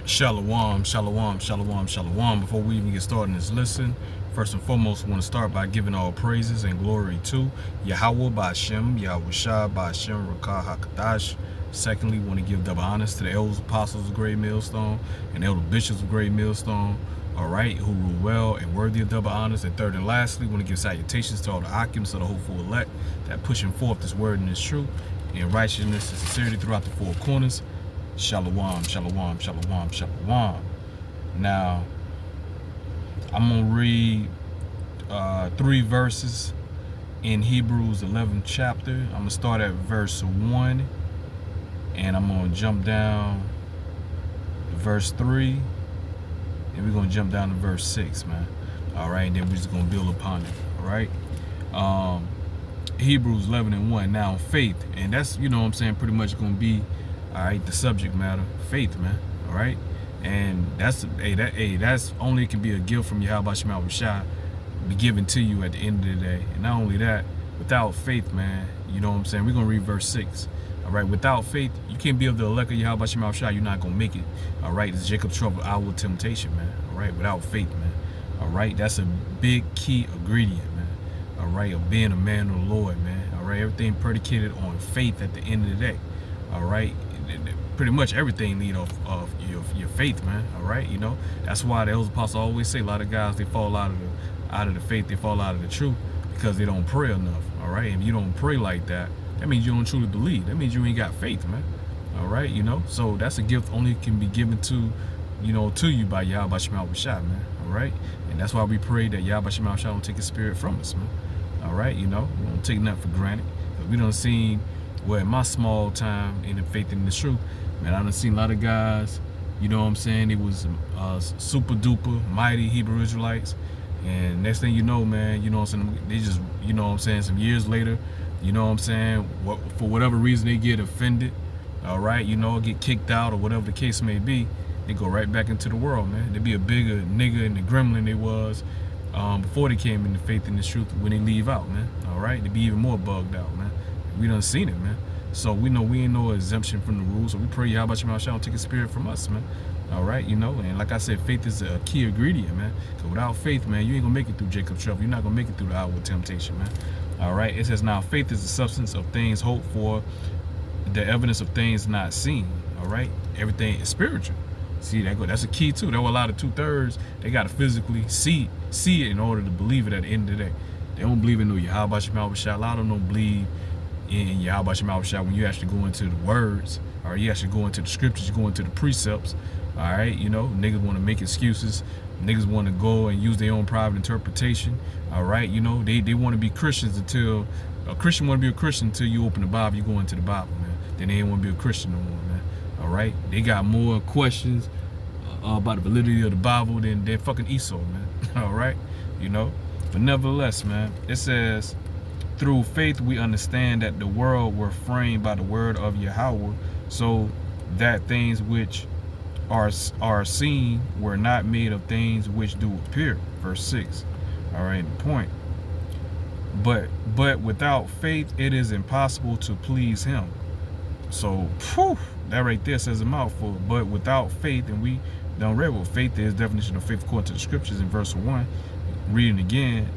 Shalom, shalom, shalom, shalom. Before we even get started in this lesson, first and foremost, I want to start by giving all praises and glory to Yahawah, bahasham, Yahawashi, bahasham, Rakah, HaKadash. Secondly, want to give double honors to the Elders Apostles of Great Millstone and Elder Bishops of Great Millstone, all right, who rule well and worthy of double honors. And third and lastly, want to give salutations to all the occupants of the hopeful elect that pushing forth this word and this truth in righteousness and sincerity throughout the four corners. Shalom, shalom, shalom, shalom. Now, I'm going to read 3 verses in Hebrews 11th chapter. I'm going to start at verse 1, and I'm going to jump down to verse 3, and we're going to jump down to verse 6, man. All right, and then we're just going to build upon it, all right? Hebrews 11:1. Now, faith, and that's, you know what I'm saying, pretty much going to be, all right, the subject matter, faith, man. All right, and that's that's only can be a gift from Yahawashi be given to you at the end of the day. And not only that, without faith, man, you know what I'm saying. We're gonna read verse 6. All right, without faith, you can't be of the elect of Yahawashi. You're not gonna make it. All right, it's Jacob's trouble, our temptation, man. All right, without faith, man. All right, that's a big key ingredient, man. All right, of being a man of the Lord, man. All right, everything predicated on faith at the end of the day. All right, pretty much everything need of your faith, man. All right, you know, that's why the Elders Apostles always say a lot of guys, they fall out of the faith, they fall out of the truth because they don't pray enough. All right, and if you don't pray like that, that means you don't truly believe. That means you ain't got faith, man. All right, you know, so that's a gift only can be given to, you know, to you by Yahawashi, man. All right, and that's why we pray that Yahawashi don't take his spirit from us, man. All right, you know, we don't take nothing for granted. We done seen, well, in my small time in the faith in the truth, man, I done seen a lot of guys, you know what I'm saying, it was super duper mighty Hebrew Israelites, and next thing you know, man, you know what I'm saying, they just, you know what I'm saying, some years later, you know what I'm saying, for whatever reason they get offended, all right, you know, get kicked out or whatever the case may be, they go right back into the world, man. They be a bigger nigga in the gremlin they was before they came into faith in the truth when they leave out, man. All right, they be even more bugged out, man. We done seen it, man. So we know we ain't no exemption from the rules. So we pray Yahawashi don't take a spirit from us, man. All right, you know, and like I said, faith is a key ingredient, man. Because without faith, man, you ain't gonna make it through Jacob's trouble. You're not gonna make it through the hour of temptation, man. All right, it says now faith is the substance of things hoped for, the evidence of things not seen. All right, everything is spiritual. See, that's a key too. There were a lot of 2/3. They gotta physically see it in order to believe it at the end of the day. They don't believe in no Yahawashi. A lot of them don't believe in Yahawashi when you actually go into the words, or you actually go into the scriptures, you go into the precepts. All right, you know, niggas want to make excuses. Niggas want to go and use their own private interpretation. All right, you know, they want to be Christians until a Christian want to be a Christian until you open the Bible, you go into the Bible, man. Then they ain't want to be a Christian no more, man. All right, they got more questions about the validity of the Bible than fucking Esau, man. All right, you know, but nevertheless, man, it says, through faith we understand that the world were framed by the word of Yahawah, so that things which are seen were not made of things which do appear. Verse 6. All right, the point. But without faith it is impossible to please him. So, whew, that right there says a mouthful. But without faith, and we don't read what faith is, definition of faith according to the scriptures in verse 1. Reading again,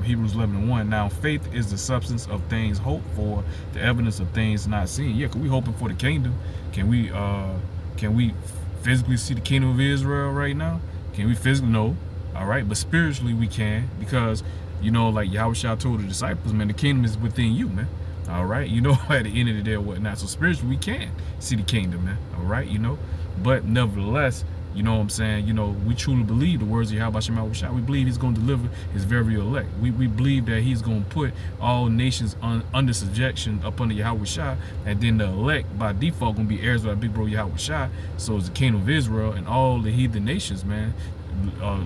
Hebrews 11:1. Now faith is the substance of things hoped for, the evidence of things not seen. Yeah, because we hoping for the kingdom. Can we physically see the kingdom of Israel right now? Can we physically? No. All right, but spiritually we can, because, you know, like Yahawashi told the disciples, man, the kingdom is within you, man. All right, you know, at the end of the day or whatnot. So spiritually we can see the kingdom, man. All right, you know, but nevertheless, you know what I'm saying, you know, we truly believe the words of Yahawashi. We believe he's going to deliver his very elect. We believe that he's going to put all nations under subjection up under Yahawashi, and then the elect by default going to be heirs of our big bro Yahawashi. So it's the kingdom of Israel and all the heathen nations, man,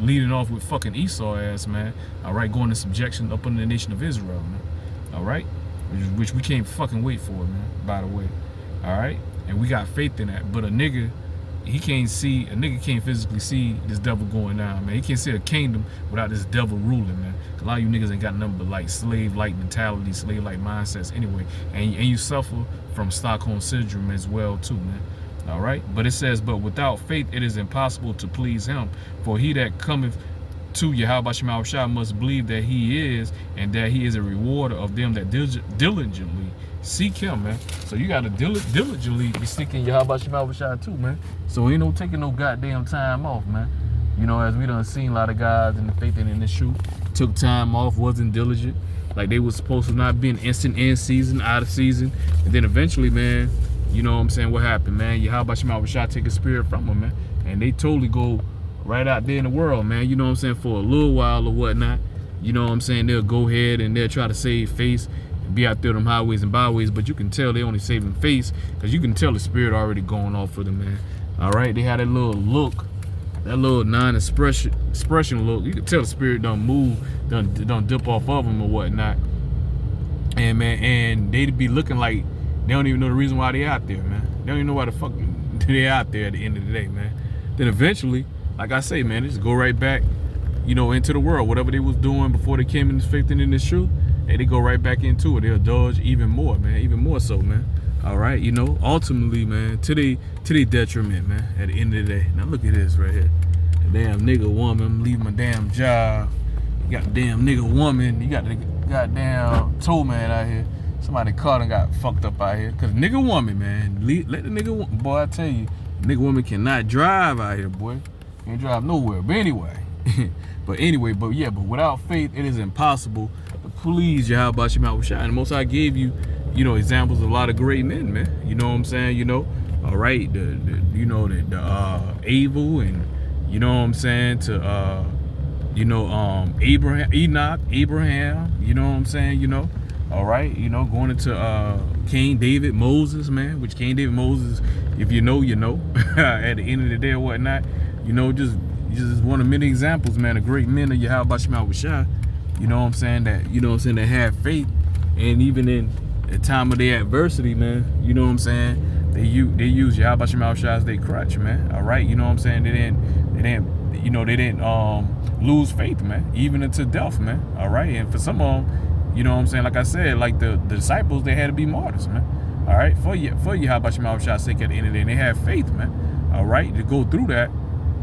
leading off with fucking Esau ass, man. All right, going to subjection up under the nation of Israel, man. All right, which we can't fucking wait for, man, by the way. All right, and we got faith in that. But a nigga can't physically see this devil going down, man. He can't see a kingdom without this devil ruling, man. A lot of you niggas ain't got nothing but like slave-like mentality, slave-like mindsets anyway. And you suffer from Stockholm syndrome as well too, man. All right. But it says, but without faith, it is impossible to please him. For he that cometh to Yahawashi must believe that he is, and that he is a rewarder of them that diligently seek him, man. So you got to diligently be seeking Yahawashi too, man. So ain't no taking no goddamn time off, man. You know, as we done seen a lot of guys in the faith and in the truth took time off, wasn't diligent, like they was supposed to not be an instant in season, out of season, and then eventually, man, you know what I'm saying, what happened, man? Yahawashi take a spirit from them, man, and they totally go right out there in the world, man. You know what I'm saying, for a little while or whatnot. You know what I'm saying, they'll go ahead and they'll try to save face and be out there on them highways and byways, but you can tell they only saving face because you can tell the spirit already going off for them, man. All right, they had that little look, that little non-expression look. You can tell the spirit don't move, don't dip off of them or whatnot. And man, and they'd be looking like they don't even know the reason why they out there, man. They don't even know why the fuck they out there at the end of the day, man. Then eventually, like I say, man, they just go right back, you know, into the world. Whatever they was doing before they came in this faith and in this truth, hey, they go right back into it. They'll dodge even more, man, even more so, man. All right, you know, ultimately, man, to their detriment, man, at the end of the day. Now look at this right here. The damn nigga woman, I'm leaving my damn job. You got the damn nigga woman. You got the goddamn tow man out here. Somebody caught and got fucked up out here. Cause nigga woman, man, let the nigga, boy, I tell you, nigga woman cannot drive out here, boy. Can't drive nowhere. But anyway, but without faith, it is impossible to please Yahawashi. And the Most High gave you, you know, examples of a lot of great men, man. You know what I'm saying? You know, all right, the Abel, and you know what I'm saying, to Abraham, Enoch, Abraham. You know what I'm saying? You know, all right, you know, going into King David, Moses, man. Which King David, Moses, if you know, you know. At the end of the day or whatnot, you know, just one of many examples, man, of great men of Yahawashi. You know what I'm saying? That, you know what I'm saying, that have faith, and even in the time of their adversity, man, you know what I'm saying, they use Yahawashi as their crutch, man. All right, you know what I'm saying? They didn't lose faith, man, even unto death, man. All right, and for some of them, you know what I'm saying, like I said, like the disciples, they had to be martyrs, man. All right, for Yahawashi sake at the end of the day, and they had faith, man. All right, to go through that,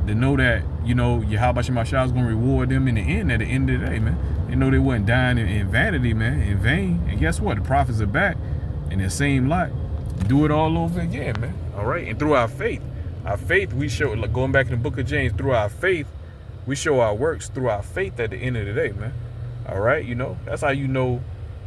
to know that, you know, Yahawashi is going to reward them in the end, at the end of the day, man. They know they wasn't dying in vanity, man, in vain. And guess what? The prophets are back in the same light. Do it all over again, man. All right, and through our faith, we show, like going back in the book of James, through our faith, we show our works through our faith at the end of the day, man. All right, you know, that's how you know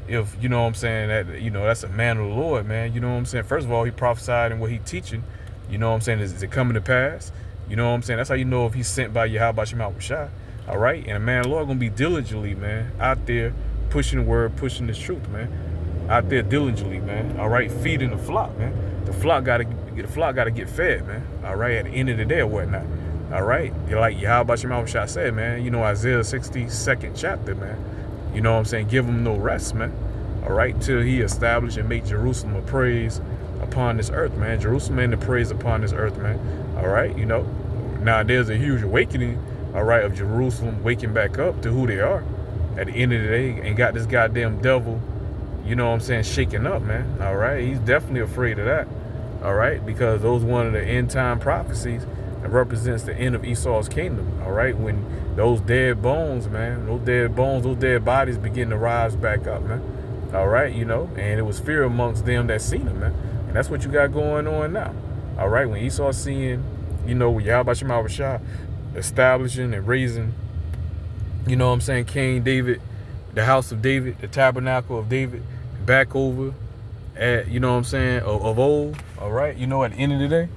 if, you know what I'm saying, that, you know, that's a man of the Lord, man. You know what I'm saying? First of all, he prophesied and what he teaching, you know what I'm saying, is it coming to pass? You know what I'm saying? That's how you know if he's sent by Yahawashi. All right, and a man of the Lord gonna be diligently, man, out there pushing the word, pushing this truth, man. Out there diligently, man. All right, feeding the flock, man. The flock gotta get fed, man. All right, at the end of the day or whatnot. All right, you're like Yahawashi said, man. You know, Isaiah 62nd chapter, man. You know what I'm saying? Give them no rest, man. All right, till he establish and make Jerusalem a praise upon this earth, man. Jerusalem and the praise upon this earth, man. All right, you know. Now there's a huge awakening, all right, of Jerusalem waking back up to who they are at the end of the day, and got this goddamn devil, you know what I'm saying, shaking up, man. All right, he's definitely afraid of that. All right, because those one of the end time prophecies that represents the end of Esau's kingdom. All right, when those dead bones, man, those dead bodies begin to rise back up, man. All right, you know, and it was fear amongst them that seen him, man. And that's what you got going on now. All right, when Esau seeing, you know, Yahawashi establishing and raising, you know what I'm saying, King David, the house of David, the tabernacle of David, back over at, you know what I'm saying, of old. All right, you know, at the end of the day,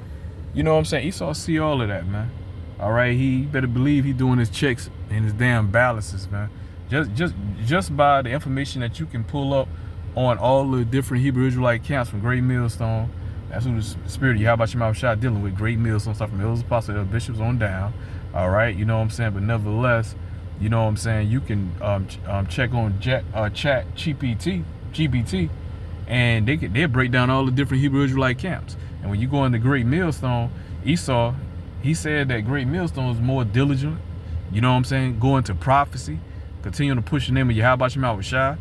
you know what I'm saying, Esau see all of that, man. All right, he better believe he doing his checks and his damn balances, man. Just by the information that you can pull up on all the different Hebrew Israelite camps from Great Millstone. That's who the spirit of Yahawashi dealing with. Great Millstone stuff from Elders Apostles, Bishops on down. All right, you know what I'm saying. But nevertheless, you know what I'm saying, you can check on Chat GPT, and they'll break down all the different Hebrew Israelite camps. And when you go into Great Millstone, Esau, he said that Great Millstone is more diligent. You know what I'm saying, going to prophecy, continuing to push the name of Yahawashi.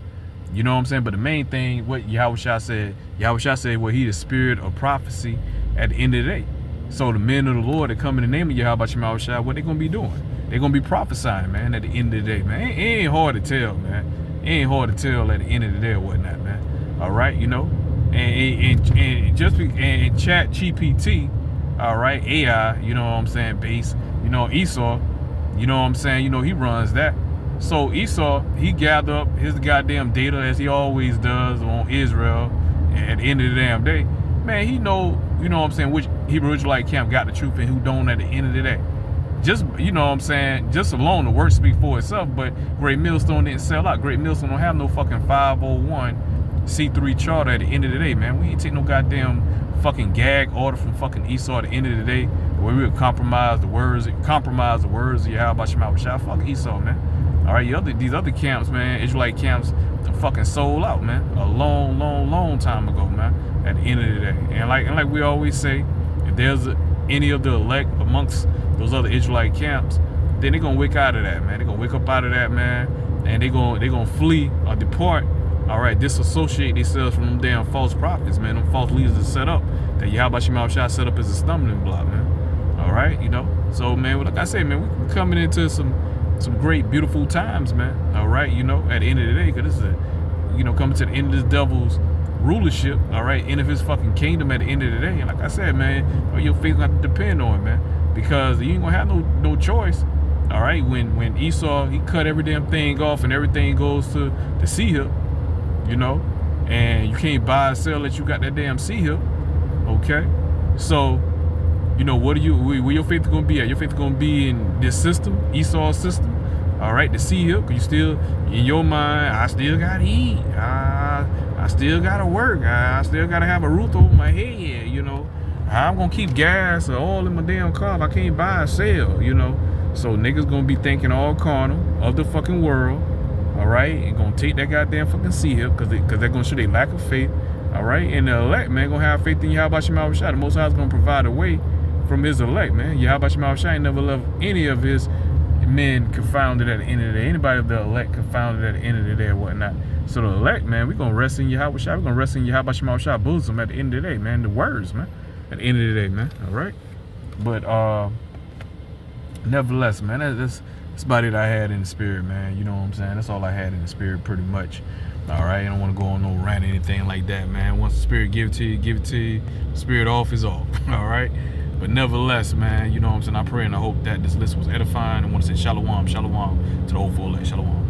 You know what I'm saying? But the main thing, what Yahawashi said, well, he the spirit of prophecy at the end of the day. So the men of the Lord that come in the name of Yahawah Shai, what they gonna be doing? They gonna be prophesying, man, at the end of the day, man. It ain't hard to tell, man. It ain't hard to tell at the end of the day or whatnot, man. All right, you know, and Chat GPT, all right, AI, you know what I'm saying, base, you know, Esau, you know what I'm saying, you know, he runs that. So Esau, he gathered up his goddamn data as he always does on Israel at the end of the damn day. Man, he know, you know what I'm saying, which Hebrew Israelite camp got the truth and who don't at the end of the day. Just, you know what I'm saying, just alone the word speak for itself, but Great Millstone didn't sell out. Great Millstone don't have no fucking 501c3 charter at the end of the day, man. We ain't take no goddamn fucking gag order from fucking Esau at the end of the day where we would compromise the words of Yahawah Shai. Fuck Esau, man. All right, these other camps, man, Israelite camps, fucking sold out, man, a long time ago, man, at the end of the day. And like we always say, if there's any of the elect amongst those other Israelite camps, then they're gonna wake out of that, man. They're gonna wake up out of that, man, and they're gonna flee or depart. All right, disassociate themselves from them damn false prophets, man. Them false leaders that set up, that Yahawah Shai set up as a stumbling block, man. All right, you know. So, man, like I say, man, we're coming into some great, beautiful times, man. All right, you know, at the end of the day, because this is you know, coming to the end of this devil's rulership, all right, end of his fucking kingdom at the end of the day. And like I said, man, your faith got to depend on, man, because you ain't gonna have no choice. All right, when Esau, he cut every damn thing off and everything goes to the sea hip, you know, and you can't buy or sell that you got that damn sea hip. Okay, so you know, where your faith gonna be at? Your faith gonna be in this system, Esau's system. All right, the sea hip, you still, in your mind, I still gotta eat. I still gotta work. I still gotta have a roof over my head, you know. I'm gonna keep gas or oil in my damn car if I can't buy or sell, you know. So niggas gonna be thinking all carnal of the fucking world, all right, and gonna take that goddamn fucking sea hip because they're gonna show their lack of faith, all right. And the elect, man, gonna have faith in Yahawah Shai. The Most High is gonna provide a way from his elect, man. Yahawah Shai never left any of his men confounded at the end of the day. Anybody of the elect confounded at the end of the day or whatnot. So the elect, man, we're going to rest in Yahawah Shai. We're going to rest in Yahawah Shai bosom at the end of the day, man. The words, man. At the end of the day, man. All right? But nevertheless, man, that's about it I had in the spirit, man. You know what I'm saying? That's all I had in the spirit pretty much. All right? I don't want to go on no rant or anything like that, man. Once the spirit give it to you, give it to you. Spirit off is off. All right? But nevertheless, man, you know what I'm saying? I pray and I hope that this list was edifying. I want to say shalom to the old full elect. Shalom.